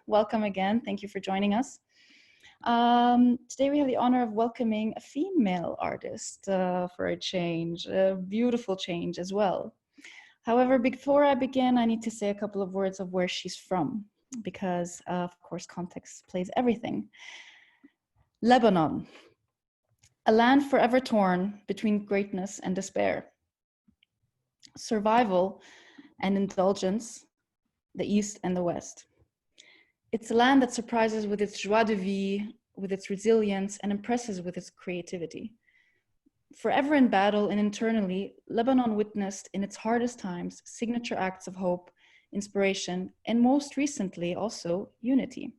Welcome again. Thank you for joining us. Today we have the honor of welcoming a female artist for a change, a beautiful change as well. However, before I begin, I need to say a couple of words of where she's from, because of course context plays everything. Lebanon, a land forever torn between greatness and despair. Survival and indulgence, the East and the West. It's a land that surprises with its joie de vivre, with its resilience, and impresses with its creativity. Forever in battle and internally, Lebanon witnessed in its hardest times signature acts of hope, inspiration, and most recently also unity.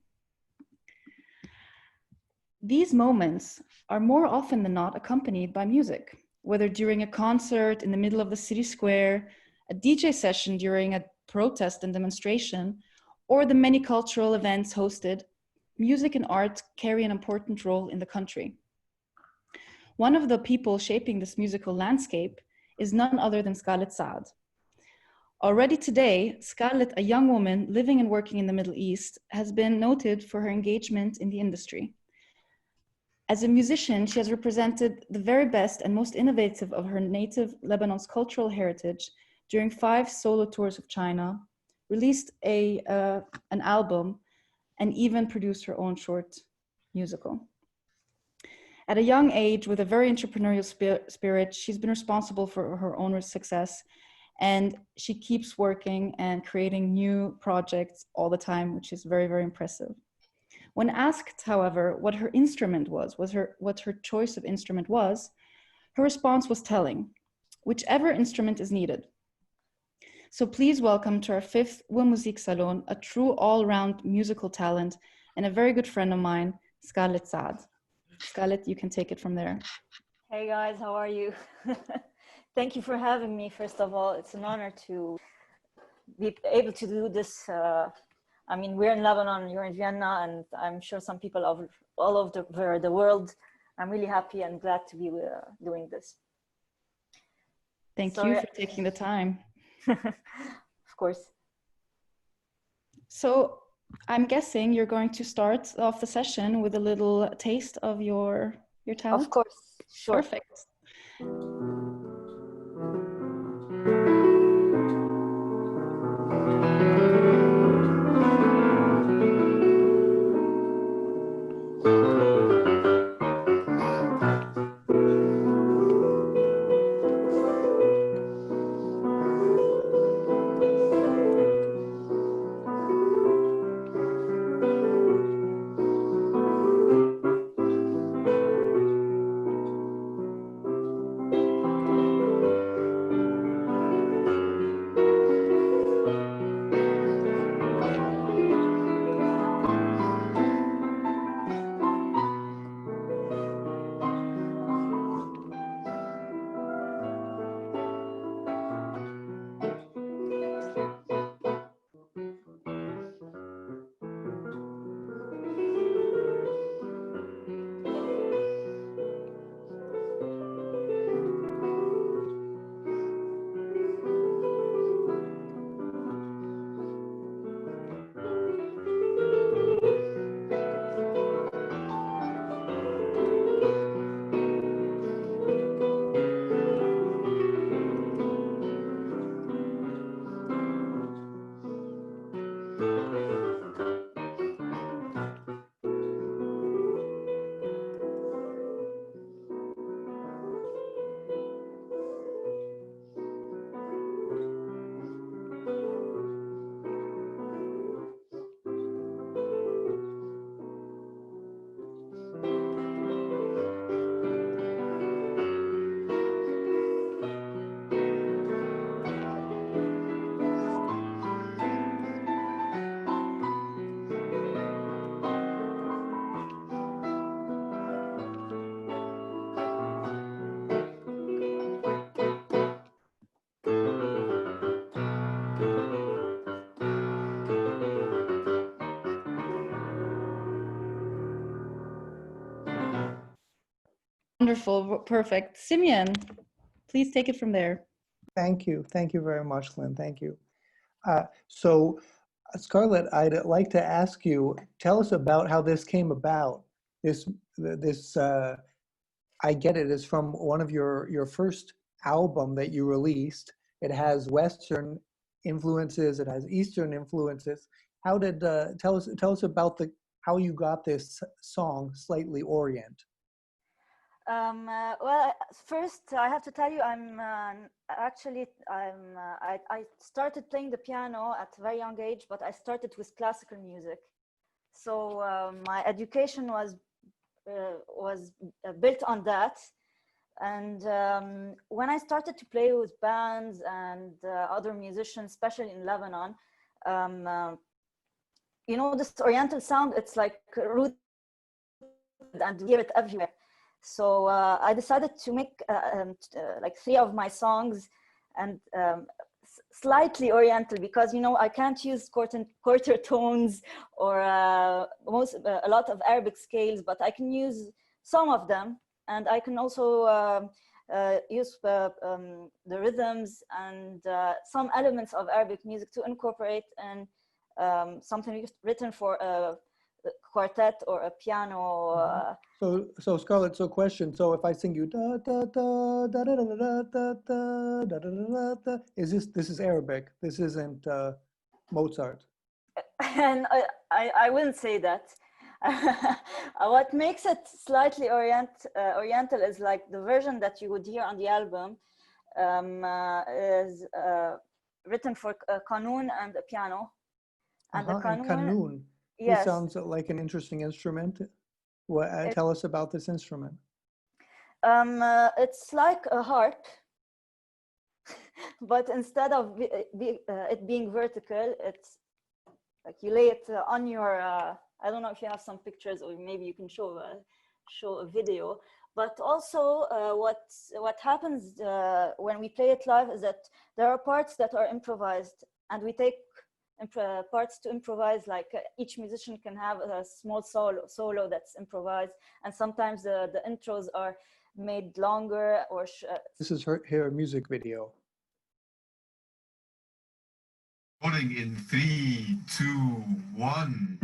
These moments are more often than not accompanied by music, whether during a concert in the middle of the city square, a DJ session during a protest and demonstration, or the many cultural events hosted. Music and art carry an important role in the country. One of the people shaping this musical landscape is none other than Scarlett Saad. Already today, Scarlett, a young woman living and working in the Middle East, has been noted for her engagement in the industry. As a musician, she has represented the very best and most innovative of her native Lebanon's cultural heritage during 5 solo tours of China, released an album, and even produced her own short musical. At a young age, with a very entrepreneurial spirit, she's been responsible for her own success, and she keeps working and creating new projects all the time, which is very, very impressive. When asked, however, what her instrument was what her choice of instrument was, her response was telling: whichever instrument is needed. So please welcome to our 5th Musik Salon, a true all-round musical talent and a very good friend of mine, Scarlett Saad. Scarlett, you can take it from there. Hey guys, how are you? Thank you for having me. First of all, it's an honor to be able to do this. I mean, we're in Lebanon, you're in Vienna, and I'm sure some people all over the world. I'm really happy and glad to be doing this. Thank you for taking the time. Of course. So I'm guessing you're going to start off the session with a little taste of your talent? Of course, sure. Perfect. Wonderful. Perfect. Simeon, please take it from there. Thank you. Thank you very much, Lynn. Thank you. Scarlett, I'd like to ask you, tell us about how this came about. This I Get It is from one of your first album that you released. It has Western influences, it has Eastern influences. How did tell us about how you got this song, Slightly Orient? Well, first I have to tell you, I started playing the piano at a very young age, but I started with classical music. So my education was built on that. And when I started to play with bands and other musicians, especially in Lebanon, you know, this Oriental sound, it's like rooted and you hear it everywhere. So I decided to make like 3 of my songs and slightly Oriental, because, you know, I can't use quarter tones or a lot of Arabic scales, but I can use some of them, and I can also use the rhythms and some elements of Arabic music to incorporate in something written for a quartet or a piano. So Scarlett, so question. So if I sing you da da da da da da da da da da da da da, is this is Arabic? This isn't Mozart. And I wouldn't say that. What makes it slightly Oriental is like the version that you would hear on the album is written for a qanun and a piano. And the qanun. Yes. This sounds like an interesting instrument. Tell us about this instrument. It's like a harp, but instead of it being vertical, it's like you lay it on your. I don't know if you have some pictures, or maybe you can show a video. But also, what happens when we play it live is that there are parts that are improvised, and we take parts to improvise. Like each musician can have a small solo that's improvised, and sometimes the intros are made longer. Or this is her music video. Rolling in 3, 2, 1.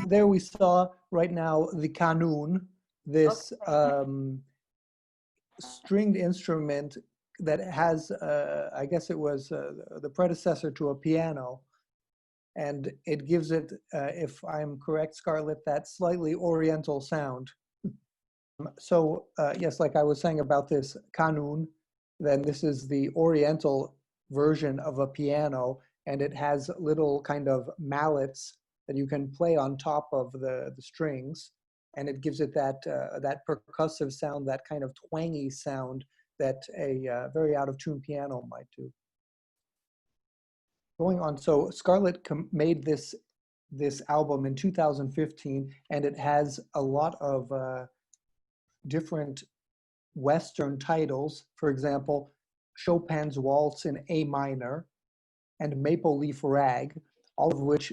There we saw right now the qanun, this stringed instrument that has, I guess it was the predecessor to a piano, and it gives it, if I'm correct, Scarlett, that slightly Oriental sound. So yes, like I was saying about this qanun, then this is the Oriental version of a piano, and it has little kind of mallets that you can play on top of the strings, and it gives it that that percussive sound, that kind of twangy sound that a very out of tune piano might do. going on, so Scarlett made this album in 2015, and it has a lot of different Western titles. For example, Chopin's Waltz in A minor and Maple Leaf Rag, all of which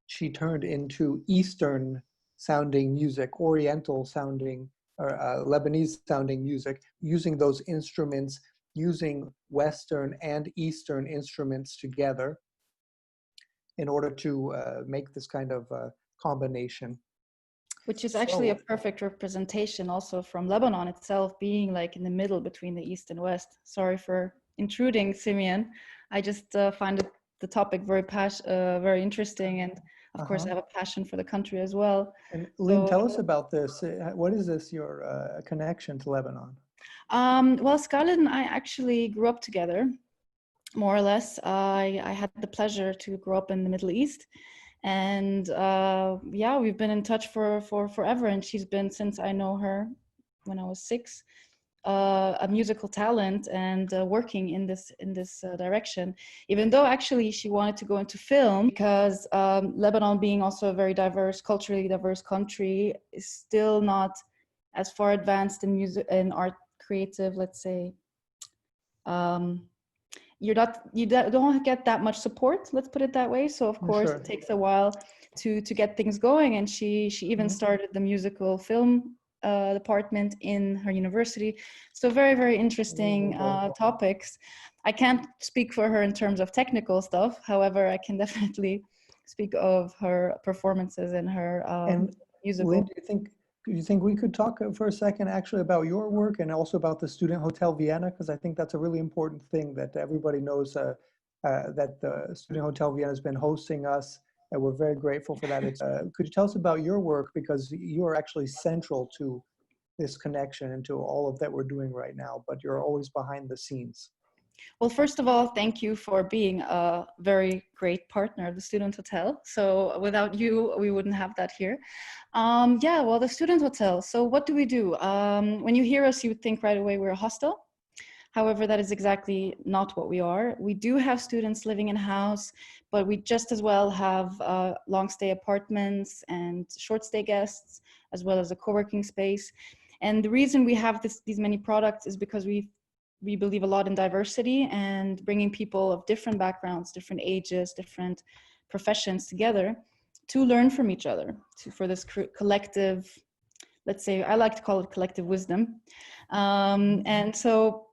she turned into Eastern sounding music, Oriental sounding, or Lebanese sounding music, using those instruments, using Western and Eastern instruments together in order to make this kind of combination. Which is actually a perfect representation also from Lebanon itself, being like in the middle between the East and West. Sorry for intruding, Simeon. I just find the topic very interesting, and of course I have a passion for the country as well. And Lynn, tell us about this. What is this, your connection to Lebanon? Well, Scarlett and I actually grew up together, more or less. I had the pleasure to grow up in the Middle East. And yeah, we've been in touch for forever, and she's been, since I know her when I was 6, a musical talent and working in this direction. Even though actually she wanted to go into film, because Lebanon, being also a very culturally diverse country, is still not as far advanced in music and art, creative, let's say. You don't get that much support, let's put it that way. So of course it takes a while to get things going, and she even started the musical film department in her university. So very interesting topics. I can't speak for her in terms of technical stuff, however I can definitely speak of her performances and her musical. Lynn, do you think we could talk for a second actually about your work and also about the Student Hotel Vienna? Because I think that's a really important thing that everybody knows, that the Student Hotel Vienna has been hosting us, and we're very grateful for that. Could you tell us about your work, because you are actually central to this connection and to all of that we're doing right now, but you're always behind the scenes. Well, first of all, thank you for being a very great partner of the Student Hotel. So without you, we wouldn't have that here. Yeah, well, the Student Hotel. So what do we do? When you hear us, you would think right away we're a hostel. However, that is exactly not what we are. We do have students living in house, but we just as well have long stay apartments and short stay guests, as well as a co-working space. And the reason we have these many products is because we believe a lot in diversity and bringing people of different backgrounds, different ages, different professions together to learn from each other, for this collective, let's say, I like to call it collective wisdom. And so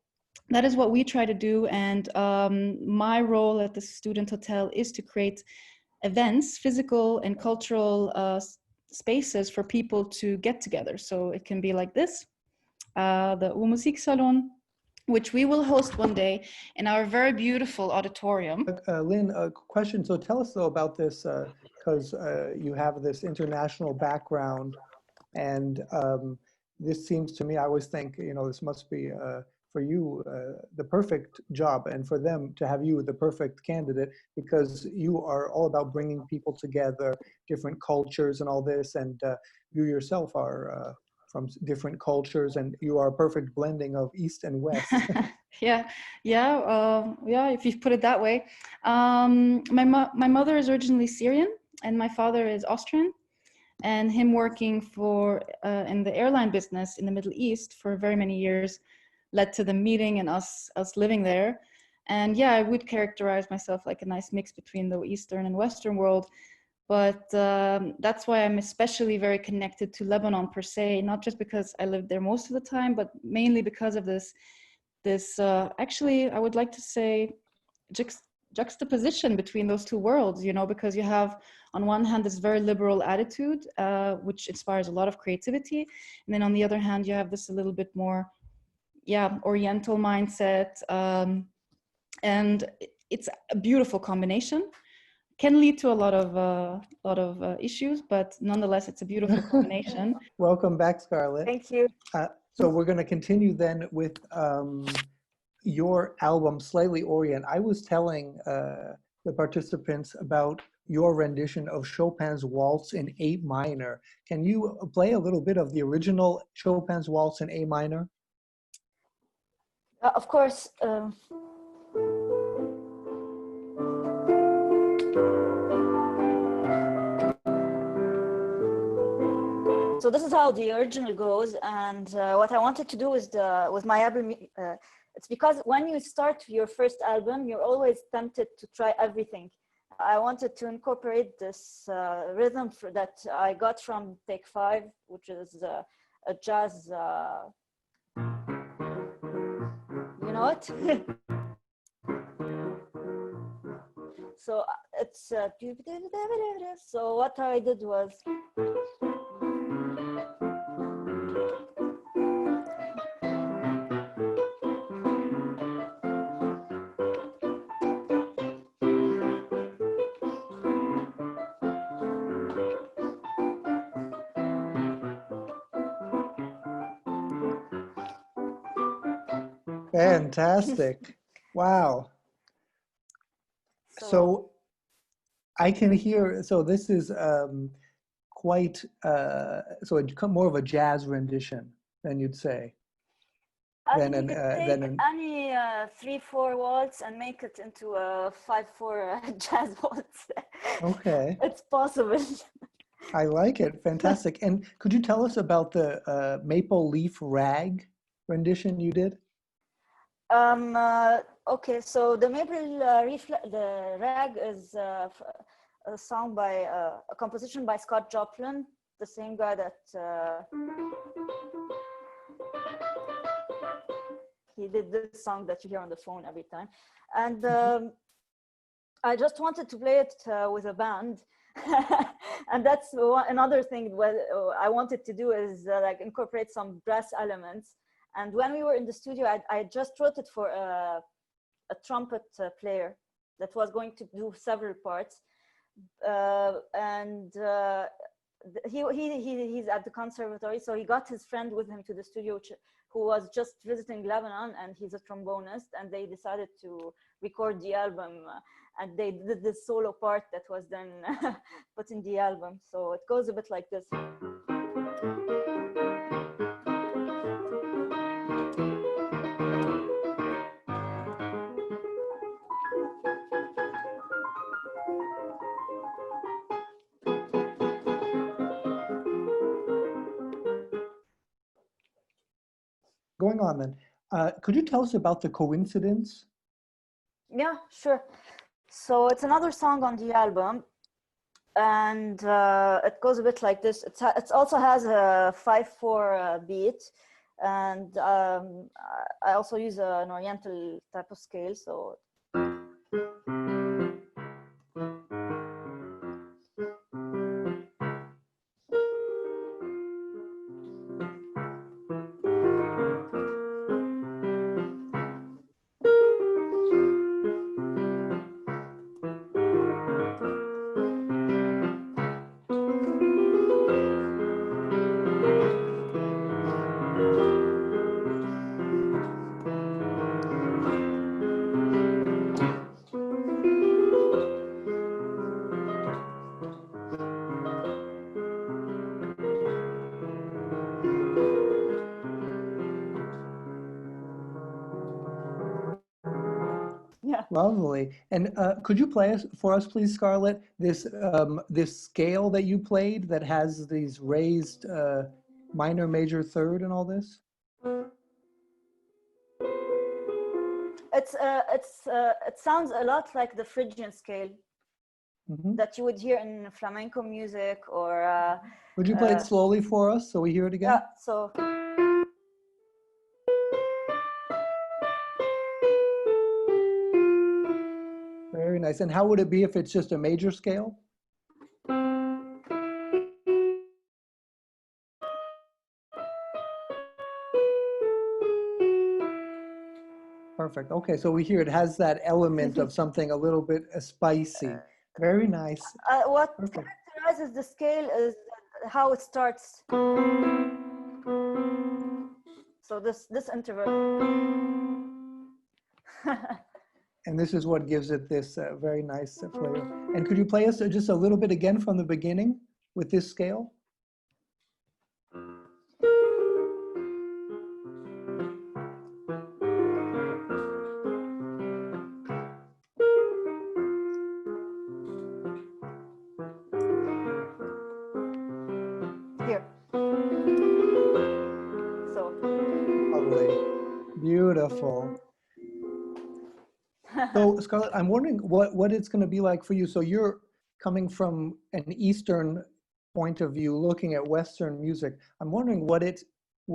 that is what we try to do. And my role at the Student Hotel is to create events, physical and cultural spaces for people to get together. So it can be like this, the Musik Salon, which we will host one day in our very beautiful auditorium. Lynn, a question. So tell us though about this, because you have this international background, and this seems to me, I always think, this must be for you the perfect job, and for them to have you the perfect candidate, because you are all about bringing people together, different cultures and all this, and you yourself are from different cultures, and you are a perfect blending of East and West. Yeah, if you put it that way. My mother is originally Syrian, and my father is Austrian, and him working for in the airline business in the Middle East for very many years led to the meeting and us living there. And yeah, I would characterize myself like a nice mix between the Eastern and Western world. But that's why I'm especially very connected to Lebanon per se, not just because I lived there most of the time, but mainly because of this actually, I would like to say, juxtaposition between those two worlds, because you have on one hand this very liberal attitude, which inspires a lot of creativity. And then on the other hand, you have this a little bit more, Oriental mindset. And it's a beautiful combination. Can lead to a lot of issues, but nonetheless, it's a beautiful combination. Welcome back, Scarlett. Thank you. So we're going to continue then with your album, Slightly Orient. I was telling the participants about your rendition of Chopin's Waltz in A minor. Can you play a little bit of the original Chopin's Waltz in A minor? Of course. So this is how the original goes, and what I wanted to do with my album, it's because when you start your first album, you're always tempted to try everything. I wanted to incorporate this rhythm that I got from Take 5, which is a jazz, you know it? So it's, so what I did was, Fantastic. Wow. So I can hear, so this is quite, so more of a jazz rendition than you'd say. I think you could take any 3/4 waltz and make it into a 5/4 jazz waltz. Okay. It's possible. I like it. Fantastic. And could you tell us about the Maple Leaf Rag rendition you did? Okay, so the the Rag is a song by a composition by Scott Joplin, the same guy that he did this song that you hear on the phone every time. And I just wanted to play it with a band. And that's another thing what I wanted to do is like incorporate some brass elements. And when we were in the studio, I just wrote it for a trumpet player that was going to do several parts. He's at the conservatory, so he got his friend with him to the studio, who was just visiting Lebanon, and he's a trombonist, and they decided to record the album, and they did this solo part that was then put in the album. So it goes a bit like this. Going on then, could you tell us about the coincidence? Yeah, sure. So it's another song on the album, and it goes a bit like this. It also has a 5/4 beat, and I also use an Oriental type of scale. So yeah. Lovely. And could you play for us, please, Scarlett, this scale that you played that has these raised minor, major, third, and all this? It sounds a lot like the Phrygian scale that you would hear in flamenco music, or would you play it slowly for us so we hear it again? yeah. So very nice. And how would it be if it's just a major scale? Perfect. Okay, so we hear it has that element of something a little bit spicy. Very nice. What Perfect. characterizes the scale is how it starts. So this interval. And this is what gives it this very nice flavor. And could you play us just a little bit again from the beginning with this scale? Here. Wonderful. So Scarlett, I'm wondering what it's going to be like for you. So you're coming from an Eastern point of view, looking at Western music. I'm wondering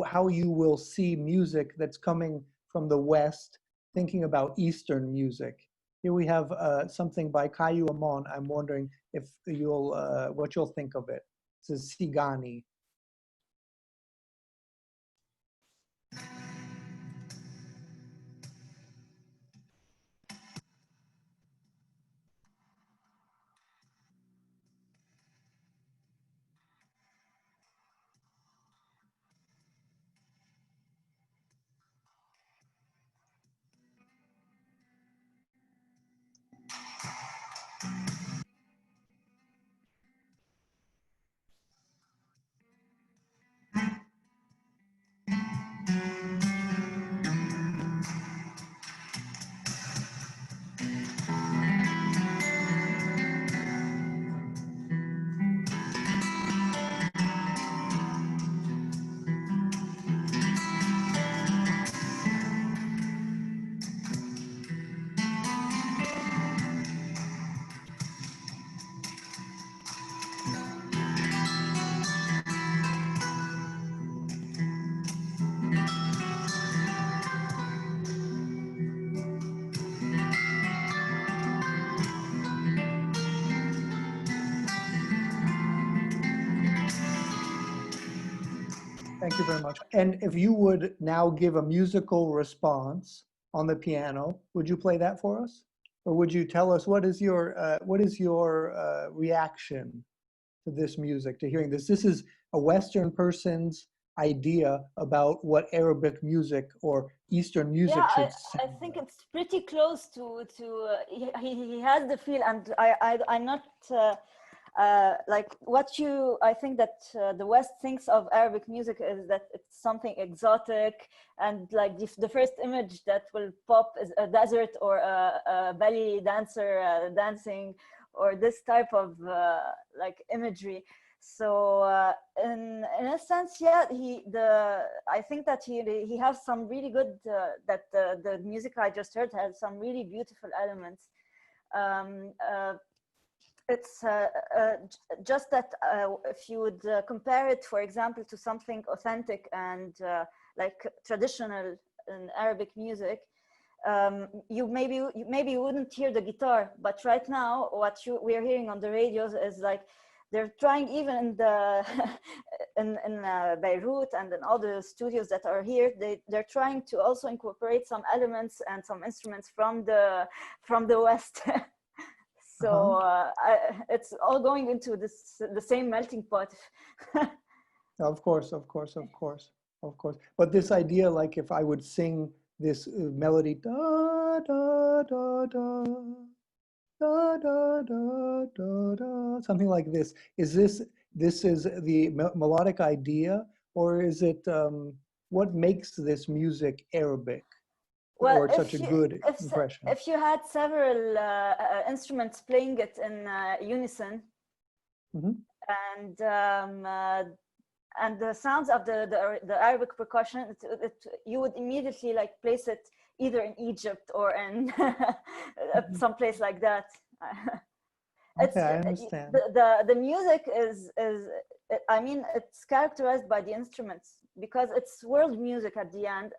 how you will see music that's coming from the West, thinking about Eastern music. Here we have something by Caio Amon. I'm wondering if what you'll think of it. This is Sigani. Thank you very much. And if you would now give a musical response on the piano, would you play that for us? Or would you tell us what is your reaction to this music, to hearing this? This is a Western person's idea about what Arabic music or Eastern music should sound I think like. it's pretty close to he has the feel, and I'm not like what I think that the West thinks of Arabic music is that it's something exotic, and like the first image that will pop is a desert or a belly dancer dancing, or this type of like imagery. So in a sense, yeah, I think that he has some really good that the music I just heard has some really beautiful elements. It's just that if you would compare it, for example, to something authentic and like traditional in Arabic music, you maybe you wouldn't hear the guitar, but right now what we're hearing on the radios is like they're trying, even in the in Beirut and in all the studios that are here, they're trying to also incorporate some elements and some instruments from the West. So it's all going into the same melting pot. Of course. But this idea, like if I would sing this melody, da da da da da da da da da, something like this. Is this is the melodic idea, or is it what makes this music Arabic? Well, or such a good impression? If you had several instruments playing it in unison, and the sounds of the Arabic percussion, you would immediately like place it either in Egypt or in some place like that. Okay, I understand. The music is I mean, it's characterized by the instruments because it's world music at the end,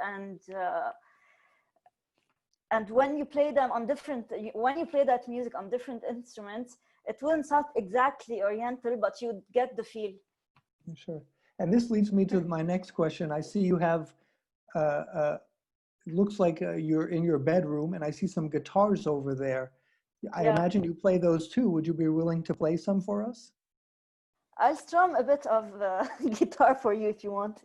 and when you play them on when you play that music on different instruments, it wouldn't sound exactly Oriental, but you'd get the feel. Sure. And this leads me to my next question. I see you have, it looks like you're in your bedroom, and I see some guitars over there. I imagine you play those too. Would you be willing to play some for us? I'll strum a bit of guitar for you if you want.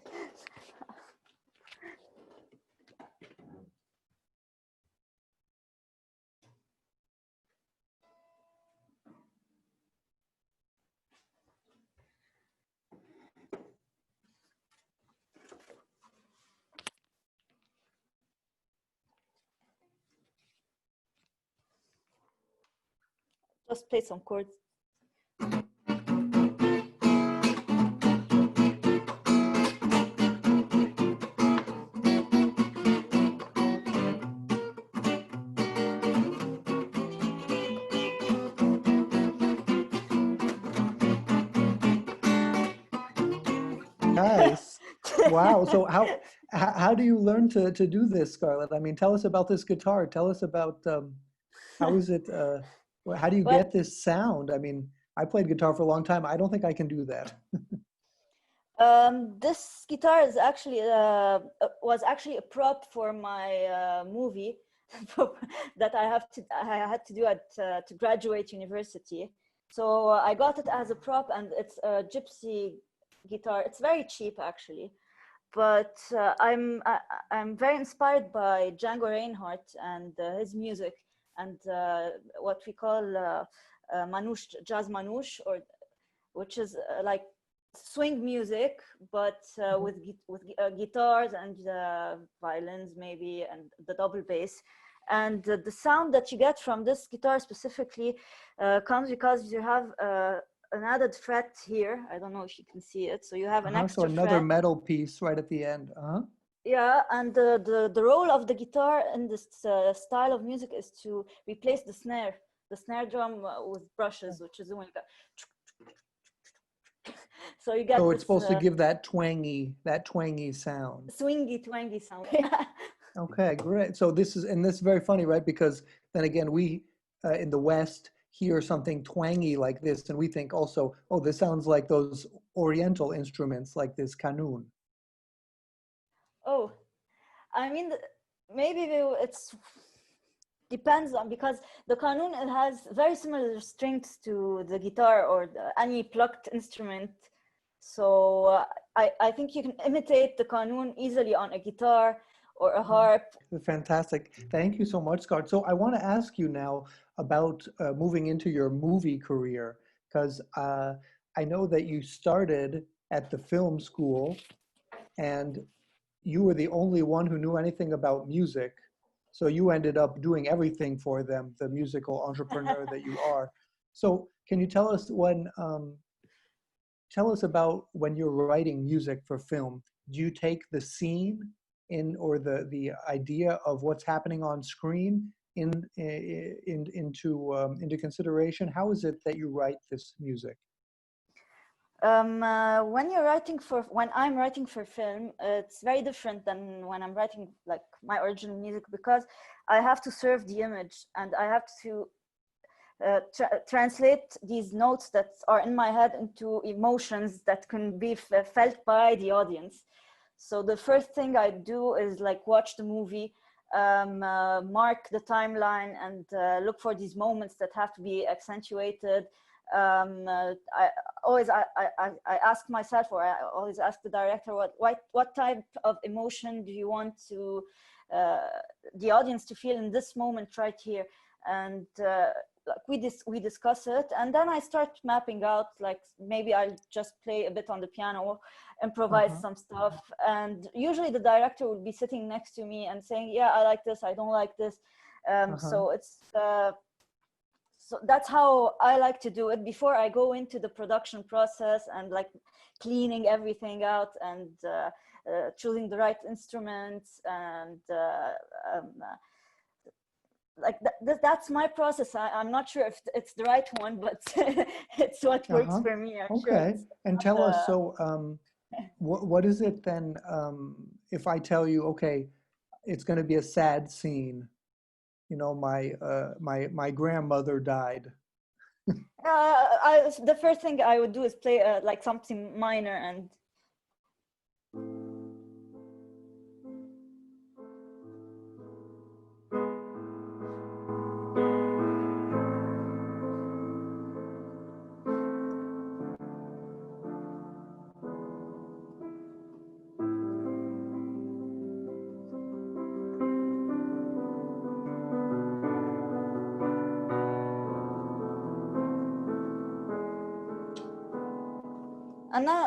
Just play some chords. Wow. So how do you learn to do this, Scarlett? I mean, tell us about this guitar. Tell us about how is it? How do you Well, get this sound? I mean, I played guitar for a long time. I don't think I can do that. this guitar is actually was actually a prop for my movie that I had to do at to graduate university. So I got it as a prop, and it's a gypsy guitar. It's very cheap actually, but I'm very inspired by Django Reinhardt and his music, and what we call manouche, jazz manouche, or which is like swing music, but with guitars and violins maybe, and the double bass. And the sound that you get from this guitar specifically comes because you have an added fret here. I don't know if you can see it. So you have an So extra another fret. metal piece right at the end. Yeah, and the role of the guitar in this style of music is to replace the snare drum with brushes, which is doing that. So you get So it's this supposed to give that twangy sound. swingy twangy sound. Okay, great. So this is very funny, right? Because then again, we in the West hear something twangy like this, and we think also, oh, this sounds like those Oriental instruments, like this kanun. Oh, I mean, maybe it's depends on, because the kanun, it has very similar strings to the guitar or any plucked instrument. So I think you can imitate the kanun easily on a guitar or a harp. Fantastic. Thank you so much, Scott. So I want to ask you now about moving into your movie career, because I know that you started at the film school and you were the only one who knew anything about music. So you ended up doing everything for them, the musical entrepreneur that you are. So can you tell us tell us about when you're writing music for film? Do you take the scene in, or the idea of what's happening on screen into consideration? How is it that you write this music? When I'm writing for film, it's very different than when I'm writing like my original music, because I have to serve the image, and I have to translate these notes that are in my head into emotions that can be felt by the audience. So the first thing I do is like watch the movie, mark the timeline, and look for these moments that have to be accentuated. I always I ask myself, or I always ask the director, what type of emotion do you want to the audience to feel in this moment right here, and we discuss it, and then I start mapping out, like maybe I'll just play a bit on the piano, improvise some stuff, and usually the director will be sitting next to me and saying, yeah, I like this, I don't like this. So it's so that's how I like to do it before I go into the production process, and like cleaning everything out, and choosing the right instruments, and like that's my process. I'm not sure if it's the right one, but it's what works for me. I'm sure Okay. it's And tell us, so what is it then, if I tell you, okay, it's going to be a sad scene, you know, my grandmother died. the first thing I would do is play like something minor, and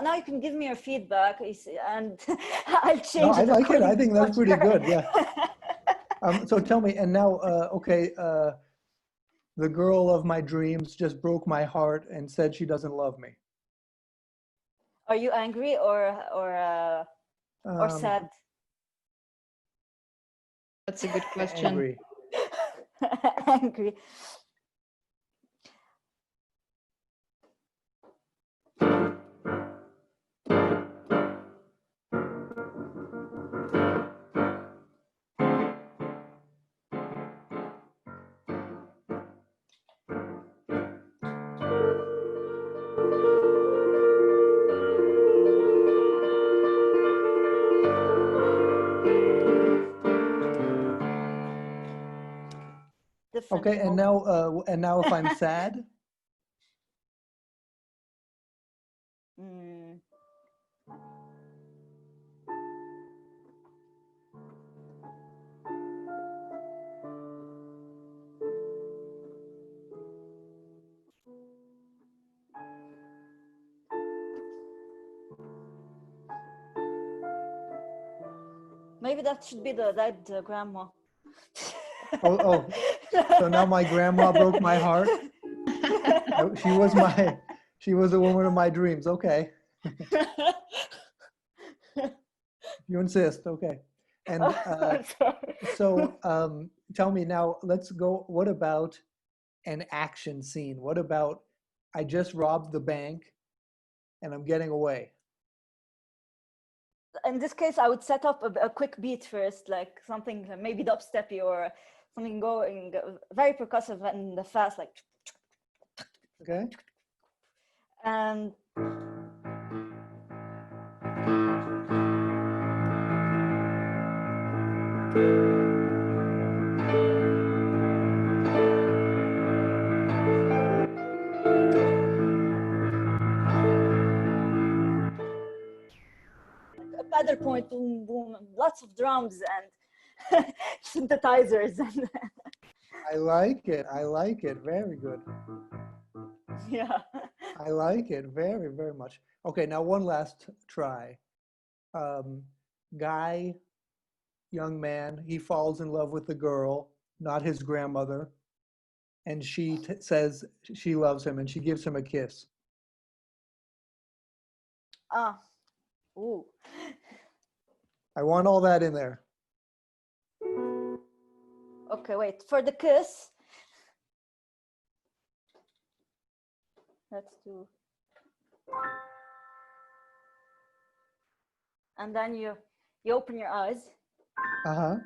now you can give me your feedback, and I'll No, change I it like it. I according to think what that's pretty you're good. Yeah. So tell me, and now, okay, the girl of my dreams just broke my heart and said she doesn't love me. Are you angry or sad? That's a good question. Angry. Angry. different. Okay, and now if I'm sad, Mm. Maybe that should be the dead grandma. oh, so now my grandma broke my heart. She was the woman of my dreams. Okay, you insist. Okay, and I'm sorry. so tell me now. Let's go. What about an action scene? What about I just robbed the bank and I'm getting away? In this case, I would set up a quick beat first, like something maybe dubsteppy or something going very percussive and fast, like. Okay. And a pedal point, boom, boom, lots of drums and synthesizers. And I like it. I like it. Very good. yeah. I like it very, very much. Okay, now one last try. Um, guy, young man, he falls in love with the girl, not his grandmother, and she says she loves him and she gives him a kiss. Ah. Ooh. I want all that in there. Okay, wait. For the kiss, let's do. And then you open your eyes. Uh-huh.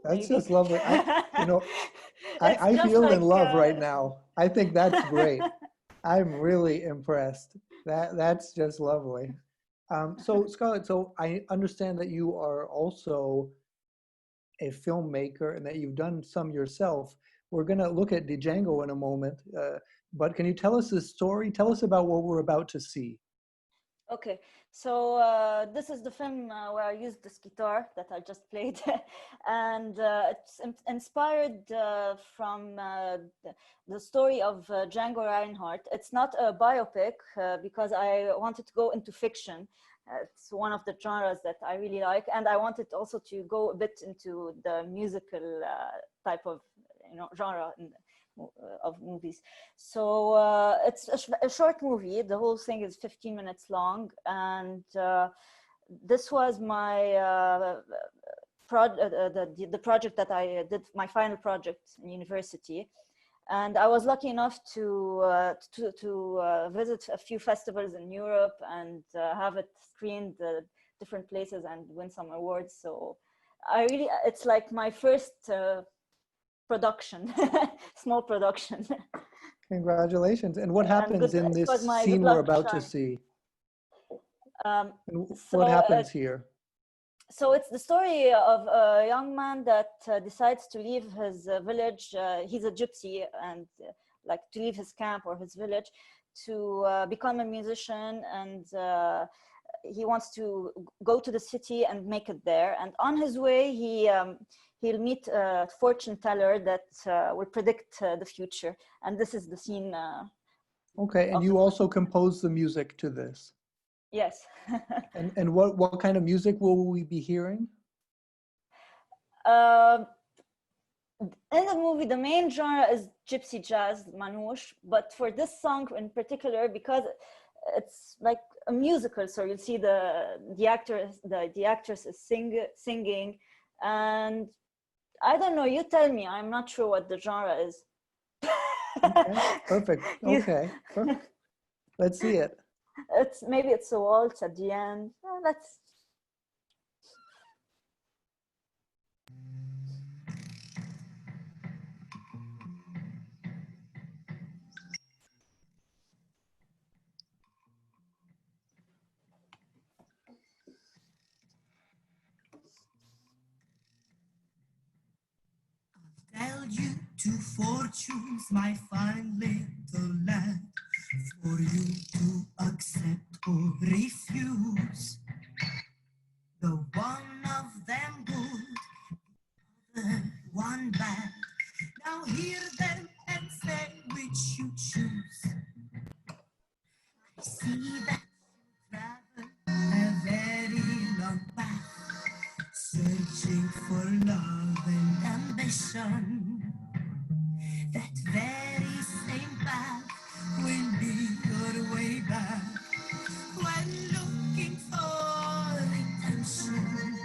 That's Maybe. just lovely. It's I just feel in like love right now. I think that's great. I'm really impressed. That's just lovely. So Scarlett, so I understand that you are also a filmmaker and that you've done some yourself. We're going to look at Django in a moment, but can you tell us the story? Tell us about what we're about to see. Okay, so this is the film where I used this guitar that I just played, and it's inspired from the story of Django Reinhardt. It's not a biopic because I wanted to go into fiction. It's one of the genres that I really like, and I wanted also to go a bit into the musical type of genre of movies. So it's a short movie. The whole thing is 15 minutes long, and this was my the project that I did, my final project in university. And I was lucky enough to visit a few festivals in Europe and have it screened different places and win some awards. So it's like my first production, small production. Congratulations. And what happens in this scene we're about to see? What happens here? So it's the story of a young man that decides to leave his village. He's a gypsy, and like to leave his camp or his village to become a musician, and he wants to go to the city and make it there. And on his way, he'll meet a fortune teller that will predict the future. And this is the scene. Okay, and you also composed the music to this. Yes. And what kind of music will we be hearing? In the movie, the main genre is gypsy jazz, manouche, but for this song in particular, because it's like a musical, so you'll see the actress is singing, and I don't know, you tell me, I'm not sure what the genre is. Okay, perfect. Okay, perfect. Let's see it. Maybe it's a waltz at the end. Let's. Tell you two fortunes, my fine little lad, for you to accept or refuse. The one of them good, the one bad. Now hear them and say which you choose. I see that you travel a very long path, searching for love and ambition. That very same path will be your way back when looking for intention.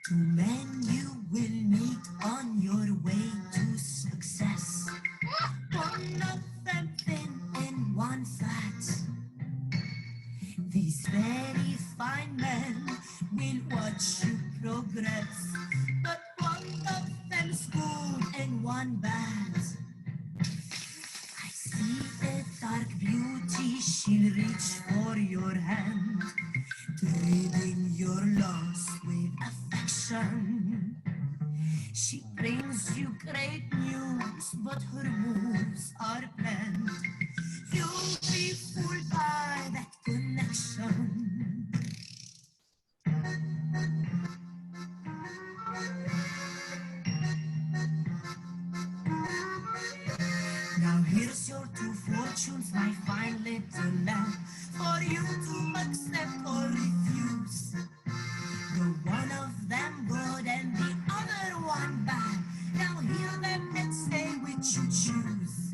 Two men you will meet on your way to success. One of them thin and one fat. These very fine men will watch you progress, but one of them's good and one bad. I see a dark beauty, she'll reach for your hand, trading your loss with affection. She brings you great news, but her moves are planned. You'll be fooled by that connection. Now here's your two fortunes, my fine little lamb, for you to accept or refuse. The one of them good and the other one bad. Now hear them and say which you choose.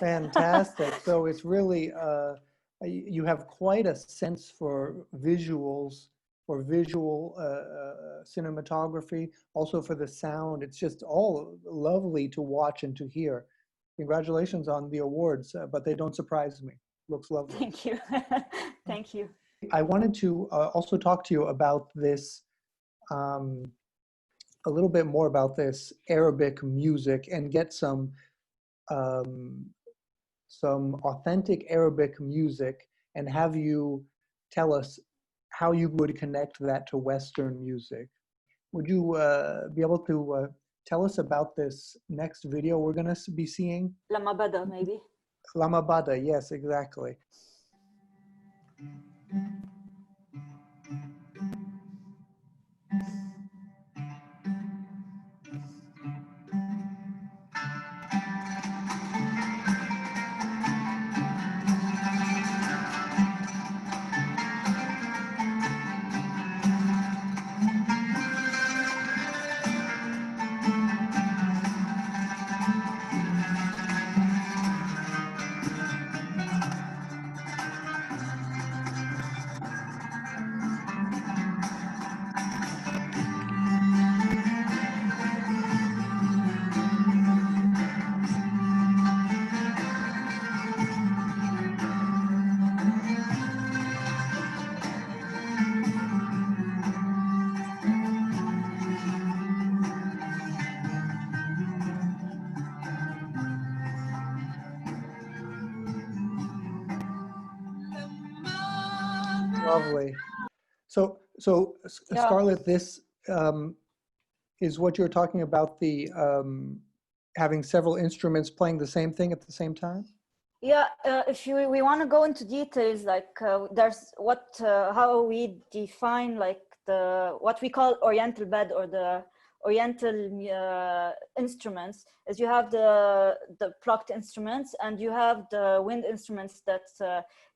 Fantastic. So it's really, you have quite a sense for visuals, for visual cinematography, also for the sound. It's just all lovely to watch and to hear. Congratulations on the awards, but they don't surprise me. Looks lovely. Thank you. Thank you. I wanted to also talk to you about this, a little bit more about this Arabic music and get some authentic Arabic music and have you tell us how you would connect that to Western music. Would you be able to tell us about this next video we're going to be seeing? Lama Bada, maybe. Lama Bada, yes, exactly. Lovely. So Yeah. Scarlett, this is what you're talking about, the having several instruments playing the same thing at the same time? Yeah, if we want to go into details, like there's how we define like what we call oriental bed or the oriental instruments, is you have the plucked instruments and you have the wind instruments that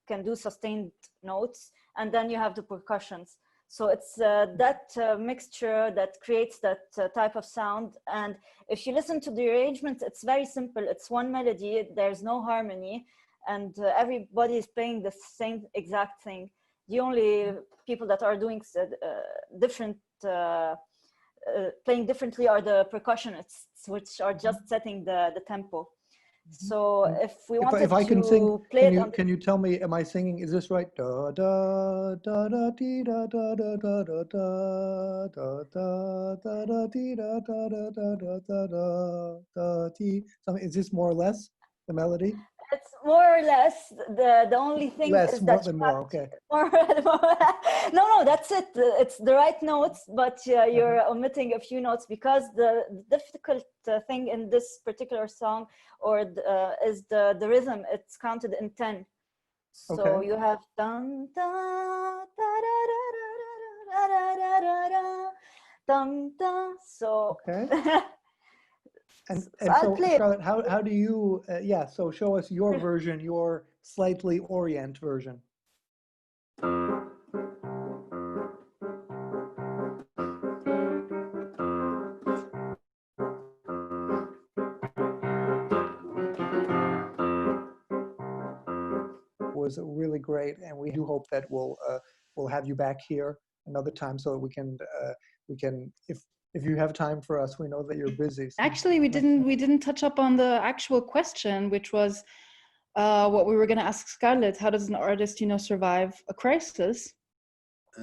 can do sustained notes, and then you have the percussions. So it's that mixture that creates that type of sound. And if you listen to the arrangement, it's very simple. It's one melody, there's no harmony, and everybody is playing the same exact thing. The only people that are doing different, playing differently are the percussionists, which are just setting the tempo. So if we wanted if I can to sing, play can you tell me, am I singing, is this right? Da da da da dee da da da da da da da da da dee da da da da da da da da dee. Is this more or less the melody? It's more or less. The only thing Less, is more that than more, okay. No, that's it. It's the right notes, but you're omitting a few notes, because the difficult thing in this particular song is the rhythm. It's counted in 10. So Okay. you have dun dun da da da da da da da da dun dun. So Okay. And so I'll so, play. Scarlett, how do you, yeah, so show us your version, your slightly orient version. Was really great, and we do hope that we'll have you back here another time so that we can if you have time for us. We know that you're busy. So Actually, we didn't touch up on the actual question, which was what we were going to ask Scarlett. How does an artist, survive a crisis?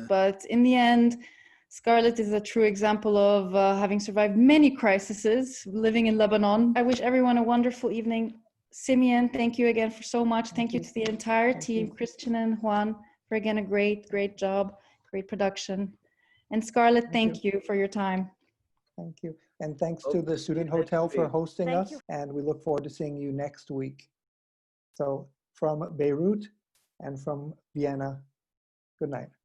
But in the end, Scarlett is a true example of having survived many crises living in Lebanon. I wish everyone a wonderful evening. Simeon, thank you again for so much. Thank you to the entire team, Christian and Juan, for again a great job, great production. And Scarlett, thank you for your time. Thank you. And thanks to the Student Hotel for hosting Thank us. you. And we look forward to seeing you next week. So from Beirut and from Vienna, good night.